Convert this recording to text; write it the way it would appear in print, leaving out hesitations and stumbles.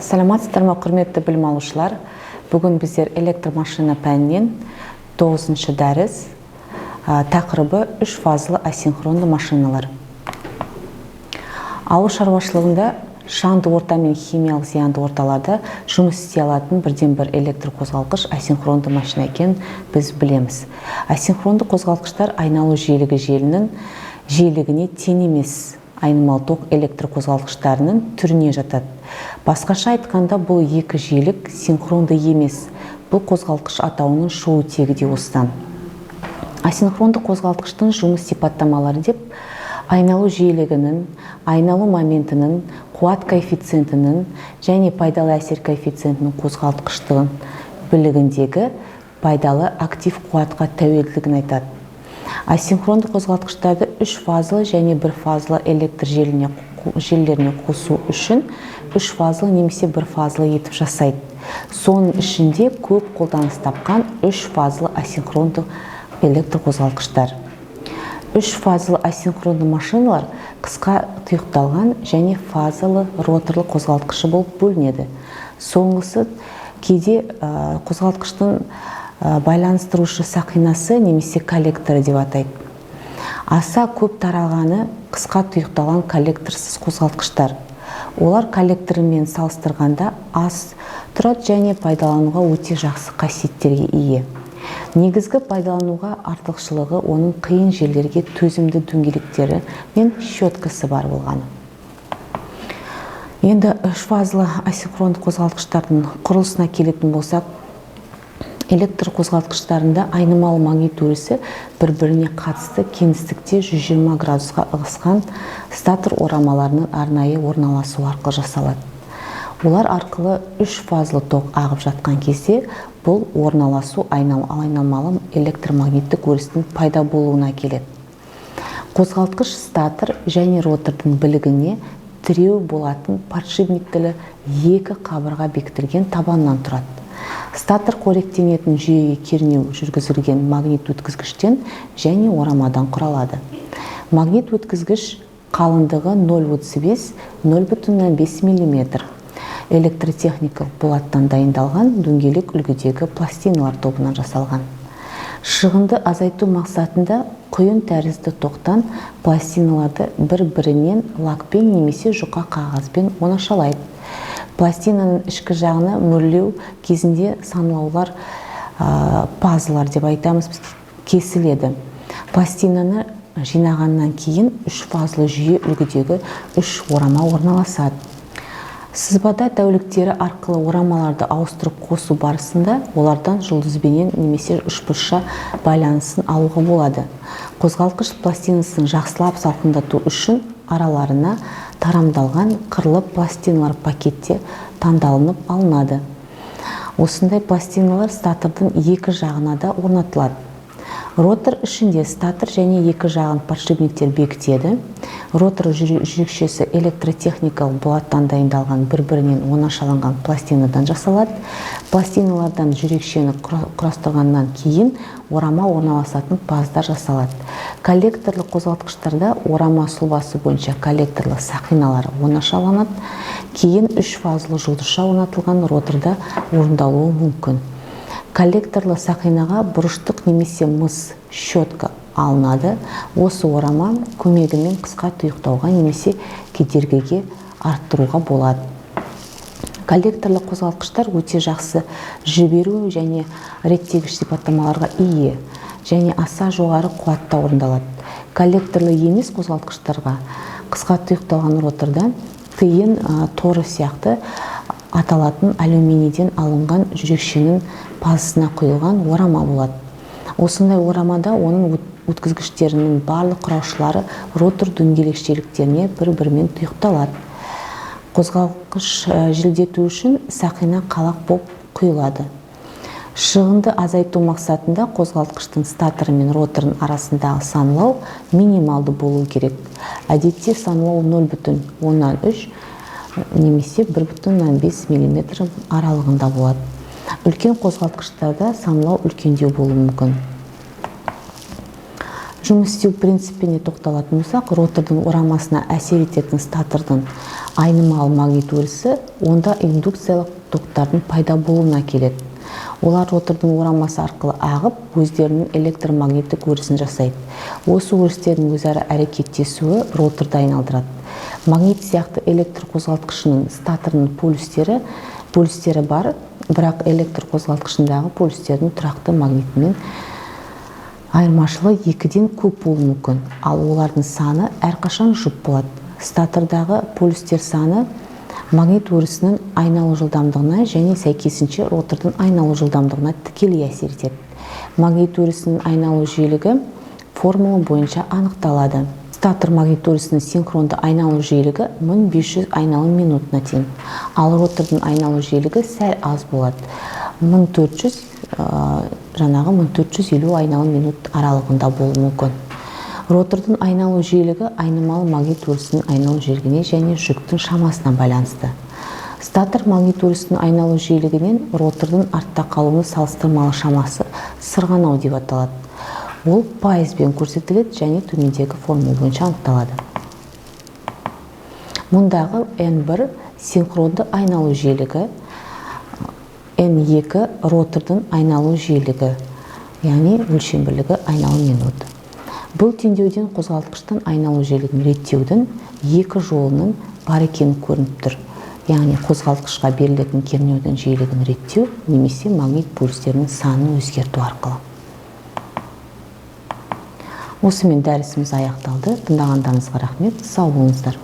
Саламатсыздар ма, құрметті білім алушылар. Бүгін біздер электромашина пәнінен 9-шы дәріс, тақырыбы 3 фазалы асинхронды машиналар. Ауыл шаруашылығында шаңды орта мен химиялық зиянды орталарда жұмыс істей алатын бірден-бір электр қозғалтқыш асинхронды машина екенін біз білеміз. Асинхронды қозғалтқыштар айналу жиілігі желінің жиілігіне тең емес айнымалы ток электр қозғалтқыштарының түріне жатады. Басқаша айтқанда, бұл екі жиілік синхронды емес. Бұл қозғалтқыш атауының шығу тегі де осыдан. Асинхронды қозғалтқыштың жұмыс сипаттамалары деп айналу жиілігінің, айналу моментінің, қуат коэффициентінің және пайдалы әсер коэффициентінің қозғалтқыштығын білігіндегі пайдалы актив қуатқа тәуелділігін айтады. Асинхронды қозғалтқыштарды 3 фазалы және 1 фазалы электр желілеріне қосу үшін 3 фазалы немесе 1 фазалы етіп жасайды. Соның ішінде көп қолданыс тапқан 3 фазалы асинхронды электр қозғалтқыштар. 3 фазалы асинхронды машиналар қысқа тұйықталған және фазалы роторлы қозғалтқышы болып бөлінеді. Соңғысы кейде қозғалтқыштың байланыстырушы сақинасы немесе коллекторы деп атайды. Аса көп таралғаны қысқа тұйықталған коллекторсыз қозғалтқыштар. Олар коллекторымен салыстырғанда аз тұрады және пайдалануға өте жақсы қасиеттерге ие. Негізгі пайдалануға артықшылығы оның қиын жерлерге төзімді дөңгелектері мен щеткасы бар болғаны. Енді 3 фазалы асинхронды қозғалтқыштардың құрылысына келетін болсақ, электр қозғалтқыштарында айнымалы магнит өрісі бір-біріне қатысты кеңістікте 120 градусқа ығысқан статор орамаларының арнайы орналасуы арқылы жасалады. Олар арқылы 3 фазалы ток ағып жатқан кезде бұл орналасу айнымалы электромагниттік өрістің пайда болуына келеді. Қозғалтқыш статор және ротордың білігіне тіреу болатын подшипниктілі 2 қабырға бекітілген табаннан тұрады. Статор қоректенетін жүйеге кернеу жүргізілген магнит өткізгіштен және орамадан құралады. Магнит өткізгіш қалыңдығы 0,35-0,5 мм. Электротехникалық болаттан дайындалған дөңгелек үлгідегі пластиналар тобынан жасалған. Шығынды азайту мақсатында құйын тәрізді тоқтан пластиналарды бір-бірінен лакпен немесе жұқа қағазбен оңашалайды. Пластинаның ішкі жағына мөрлеу кезінде санаулар пазлар деп айтамыз кесіледі. Пластинаны жинағаннан кейін 3 фазалы жүйе үлгідегі 3 орама орналасады. Сызбада тәуліктері арқылы орамаларды ауыстырып қосу барысында олардан жұлдызбенен немесе үшбұрышша байланысын алуға болады. Қозғалтқыш пластинасын жақсылап салқындату үшін араларына тарамдалған қырлы пластиналар пакетте таңдалынып алынады. Осындай пластиналар статордың екі жағына да орнатылады. Ротор ішінде статор және екі жағын подшипниктер бекітеді. Ротор жүрекшесі электротехникалық болаттан дайындалған бір-бірінен оңашаланған пластинадан жасалады. Пластиналардан жүрекшені құрастырғаннан кейін орама орналасатын паздар жасалады. Коллекторлы қозғалтқыштарда орама сұлбасы бойынша коллекторлы сақиналары оңашаланады. Кейін 3 фазалы жұлдызша орнатылған роторда орындалуы мүмкін. Коллекторлы сақинаға бұрыштық немесе мыс щетка алынады. Осы орама көмегімен қысқа тұйықтауға немесе кедергіге арттыруға болады. Коллекторлы қозғалтқыштар өте жақсы жіберу және реттегіш сипаттамаларға ие және аса жоғары қуатта орындалады. Коллекторлы емес қозғалтқыштарға қысқа тұйықталған ротордан тиын торы сияқты аталатын алюминийден алынған жүрекшенің пазысына құйылған орама болады. Осындай орамада оның өткізгіштерінің барлық құраушылары ротор дөңгелекшеліктеріне бір-бірімен тұйықталады. Қозғалтқыш желдету үшін сақина қалақ болып құйылады. Шығынды азайту мақсатында қозғалтқыштың статоры мен роторын арасындағы санлау минималды болу керек. Әдетте санлау 0,3 немесе 1,5 мм аралығында болады. Үлкен қозғалтқыштарда санлау үлкендеу болуы мүмкін. жұмыс істеу принципіне тоқталатын болсақ, ротордың орамасына әсер ететін статордың айнымалы магнит өрісі онда индукциялық токтардың пайда болуына келеді. Олар ротордың орамасы арқылы ағып, өздерінің электромагниттік өрісін жасайды. Осы өрістердің өзара әрекеттесуі роторды айналдырады. Магнит сияқты электр қозғалтқышының статорының полюстері бар, бірақ электр қозғалтқышындағы полюстердің тұрақты магнитімен айырмашылығы 2-ден көп болуы мүмкін, ал олардың саны әрқашан жұп болады. Статордағы полюстер саны магнит өрісінің айналу жылдамдығына және сәйкесінше ротордың айналу жылдамдығына тікелей әсер етеді. Магнит өрісінің айналу жиілігі формула бойынша анықталады. Статор магнит өрісінің синхронды айналу жиілігі 1500 айналым минутына тең, ал ротордың айналу жиілігі сәл аз болады. 1450 айналым минут аралығында болуы мүмкін. Ротордың айналу жиілігі айнымалы магнит өрісінің айналу жиілігіне және жүктің шамасына байланысты. Статор магнит өрісінің айналу жиілігінен ротордың артта қалуының салыстырмалы шамасы сырғанау деп аталады. Ол пайызбен көрсетіледі және төмендегі формула бойынша анықталады. Мұндағы N1 синхронды айналу жиілігі, N2 ротордың айналу жиілігі, яғни өлшем бірлігі айналу минут. Бұл теңдеуден қозғалтқыштың айналу жиілігін реттеудің екі жолының бар екені көрініп тұр. Яғни қозғалтқышқа берілетін кернеудің жиілігін реттеу немесе магнит полюстерінің санын өзгерту арқылы. Осымен дәрісіміз аяқталды. Тыңдағандарыңызға рахмет. Сау болыңыздар.